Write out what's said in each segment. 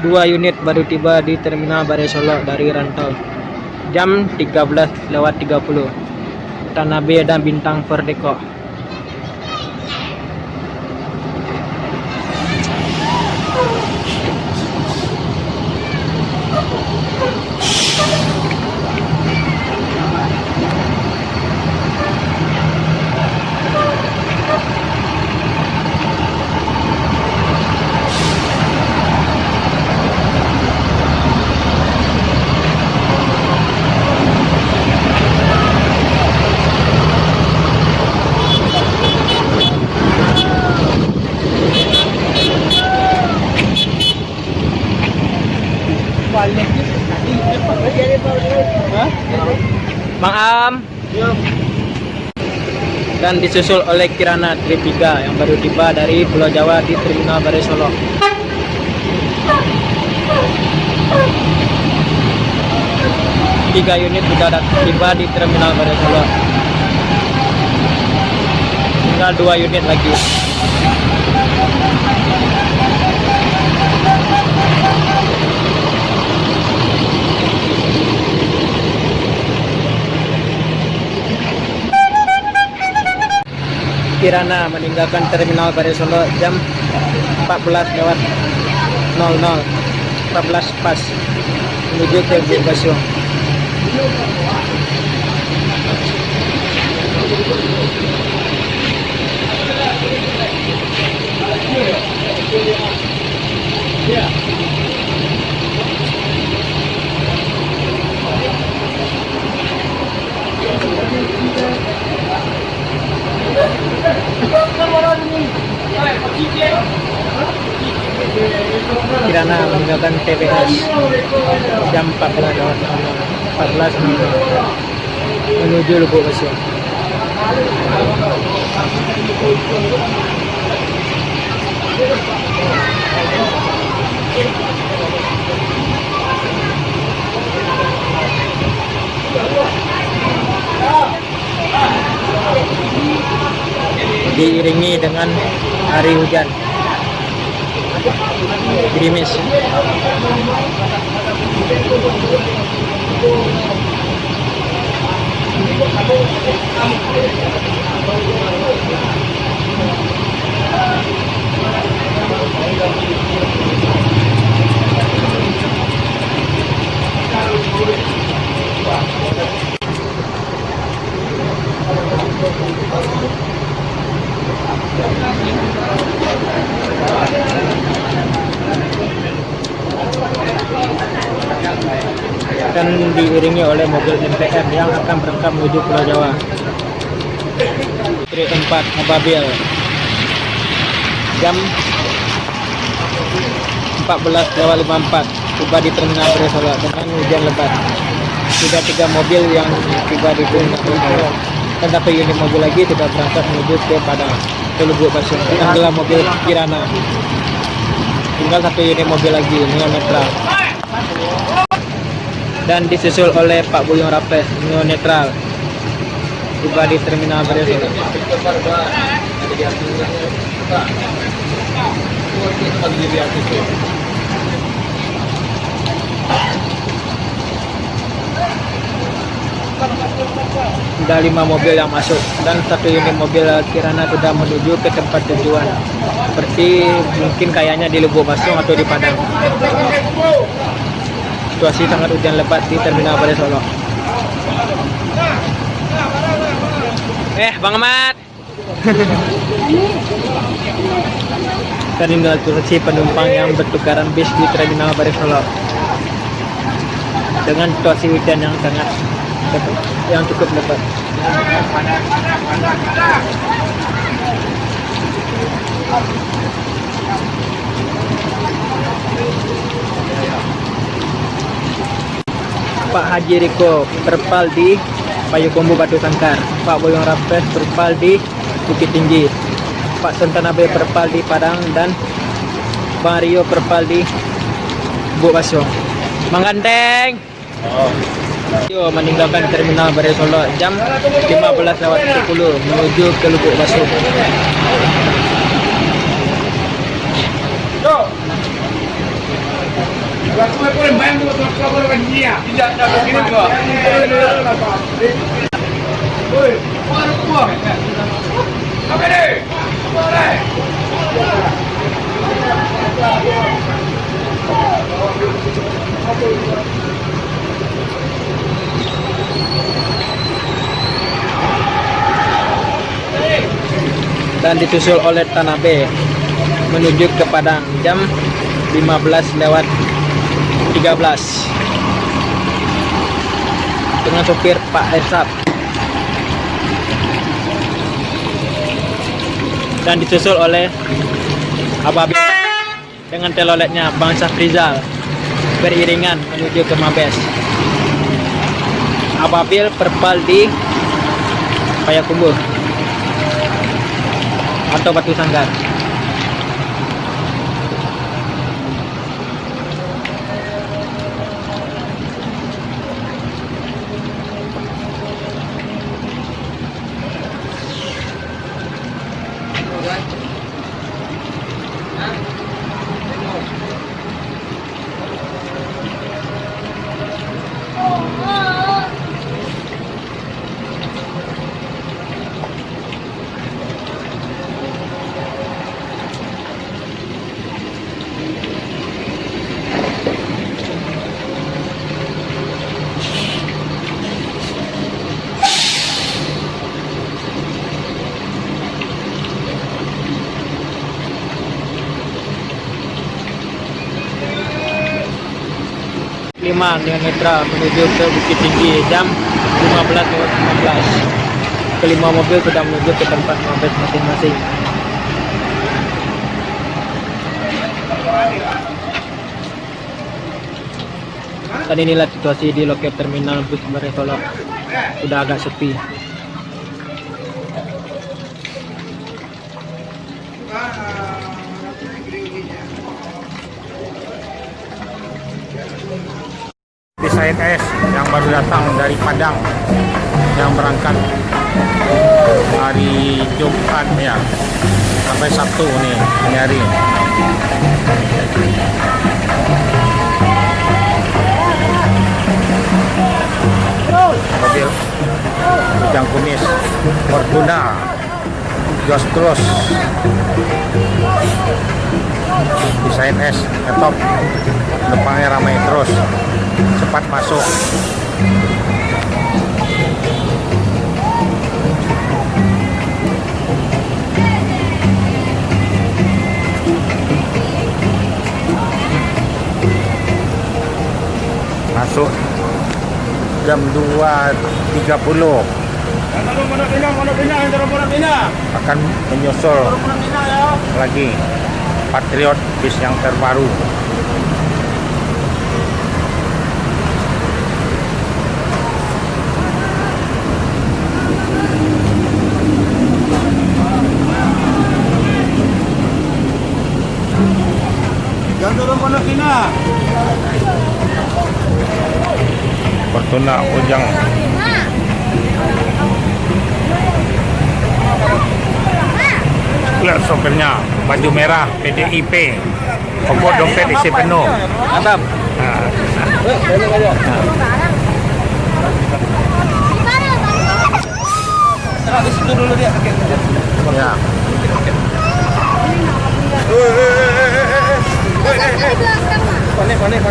Dua unit baru tiba di Terminal Bare Solo dari rantau. Jam 13:30. Tanabe dan Bintang Perdeko. Bang Am. Dan disusul oleh Kirana Trip 3 yang baru tiba dari Pulau Jawa di Terminal Bare Solo. Tiga unit sudah tiba di Terminal Bare Solo. Tinggal 2 unit lagi. Kirana meninggalkan Terminal Bare Solo jam 14:00, 14 pas, menuju ke Bukbasyo. Kirana meninggalkan TBS jam 14:00 menuju Lubuk Basyo. Diiringi dengan hari hujan gerimis. Dan diiringi oleh mobil MPM yang akan berangkat menuju Pulau Jawa. Trip 4 mobil jam 14:54 tiba di Terminal Bare Solo dengan hujan lebat. Sudah 3 mobil yang tiba di Terminal Bare Solo dan 1 unit mobil lagi sudah berangkat menuju ke Padang, ke Lubuk Basyo. Tinggal mobil Kirana, tinggal 1 unit mobil lagi Neo Netral, dan disusul oleh Pak Buyung Rapes Neo Netral tiba di Terminal Bare Solo. Sudah 5 mobil yang masuk dan 1 unit mobil Kirana sudah menuju ke tempat tujuan, seperti mungkin kayaknya di Lubuk Basyo atau di Padang. Situasi sangat hujan lebat di Terminal Bare Solo. Bang Ahmad. Tadi tinggal situasi penumpang yang bertukaran bis di Terminal Bare Solo dengan situasi hujan yang cukup lebat. Pak Haji Riko berpal di Payakumbuh Batu Sangkar, Pak Boyong Rapes berpal di Bukit Tinggi, Pak Sentanabe berpal di Padang, dan Bang Rio berpal di Lubuk Basyo. Mang Ganteng Yo meninggalkan Terminal Bare Solo jam 15:10 menuju ke Lubuk Basyo. Dan disusul oleh Tanabe menuju ke Padang jam 15:13 dengan sopir Pak Ersat. Dan disusul oleh Ababil dengan teloletnya Bang Syafrizal beriringan menuju ke Mabes. Ababil Perpaldi Payakumbuh atau Batu Sanggar. Lima Neonetra menuju ke Bukit Tinggi jam 15:15. Kelima mobil sudah menuju ke tempat Mabes masing-masing. Dan inilah situasi di loket terminal bus Bare Solok. Sudah agak sepi. CNS yang baru datang dari Padang yang berangkat hari Jumat ya sampai Sabtu nih ini hari. Mobil Ujang Kumis Fortuna gas terus di CNS top depannya ramai terus, cepat masuk. Masuk jam 2.30 akan menyusul lagi Patriot bis yang terbaru. Fortuna Ujang. Lihat sopirnya, baju merah PDIP, pokok dompet isi penuh. Mantap. Di situ dulu dia. Ya. Panik.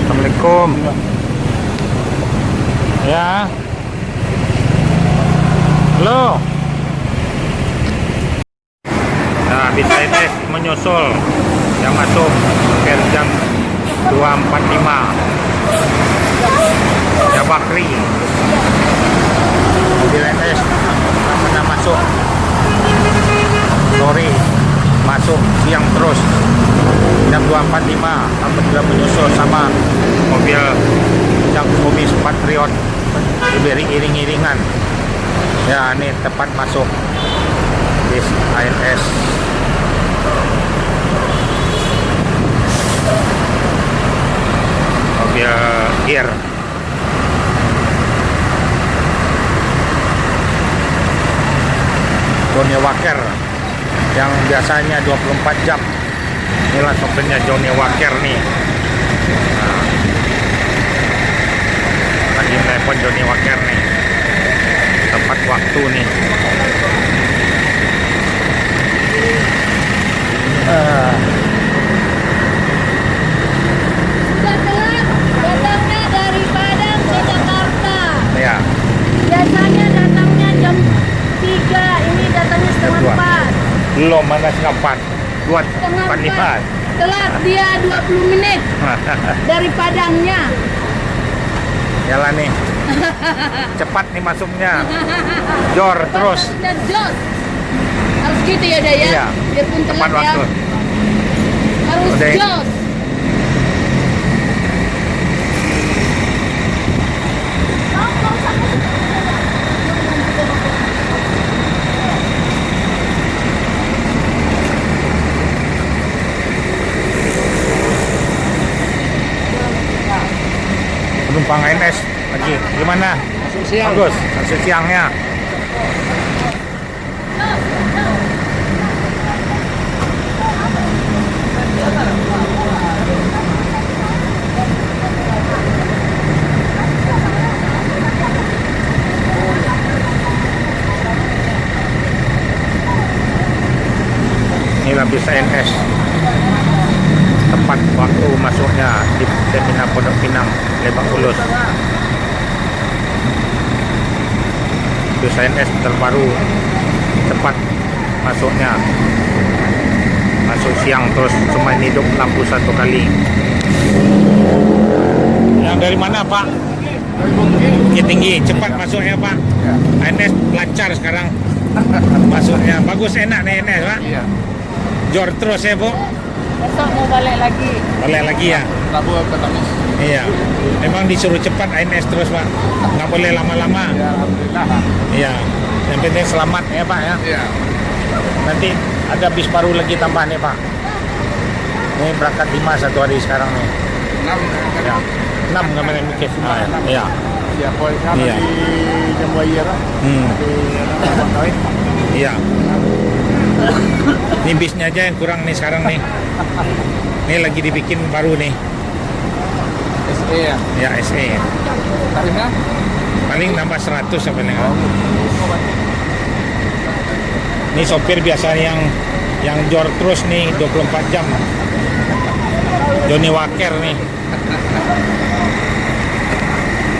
Assalamualaikum. Ya. Halo. Nah, bisa ini menyusul yang masuk per jam 2.45. Ya Bakri. Mobil NS pernah masuk. Sore masuk, siang terus. Jam 2.45 apabila menyusul sama mobil yang Kumis Patriot diberi iring-iringan. Ya, ini tepat masuk bis ANS. Mobil gear. Johnny Walker yang biasanya 24 jam. Inilah sopirnya Johnny Walker nih. Nah, lagi telepon Johnny Walker nih. Tepat waktu nih. Sudah telat datangnya dari Padang ke Jakarta. Ya, Biasanya datangnya jam 3, ini datangnya setengah Jam 4. belum mana sekampan. Buat Setengah 45. 4. Telat dia 20 menit dari Padangnya. Yalah nih. Cepat nih masuknya. Jor terus. Sudah jos. Harus gitu ya, Daya. Iya. Biarpun Tepat telat ya. waktu. Harus Udah. jos. Penumpang NS lagi gimana? Bagus. Hasil siangnya. Inilah bis NS. Tepat waktu masuknya di Terminal Pondok Pinang, Lebak Bulus. Bis NS terbaru cepat masuknya. Masuk siang terus cuma hidup lampu 1 kali. Yang dari mana Pak? Bukit Tinggi, cepat masuknya Pak. NS lancar sekarang masuknya. Bagus, enak nih NS Pak. Jor terus ya Bu. Besok mau balik lagi. Balik lagi ya. Rabu ke Kamis. Iya. Memang disuruh cepat NS terus Pak. Nggak boleh lama-lama. Ya, alhamdulillah. Iya. Yang penting selamat ya Pak ya. Iya. Nanti ada bis baru lagi tambah nih Pak. Ini berangkat 5 satu hari sekarang nih. 6 Ya. 6 nggak mana mikir. Iya. ya poinnya Iya. di Jambuaya lah. Di Abang Kawin. Iya. Ini bisnya aja yang kurang nih sekarang nih. Ini lagi dibikin baru nih. SE ya. Ya SE. Tarifnya? Paling nambah 100 apa nih. Ini sopir biasa yang jor terus nih 24 jam. Johnny Walker nih.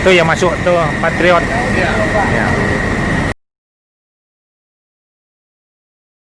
Tuh yang masuk tuh Patriot. Iya. Ya.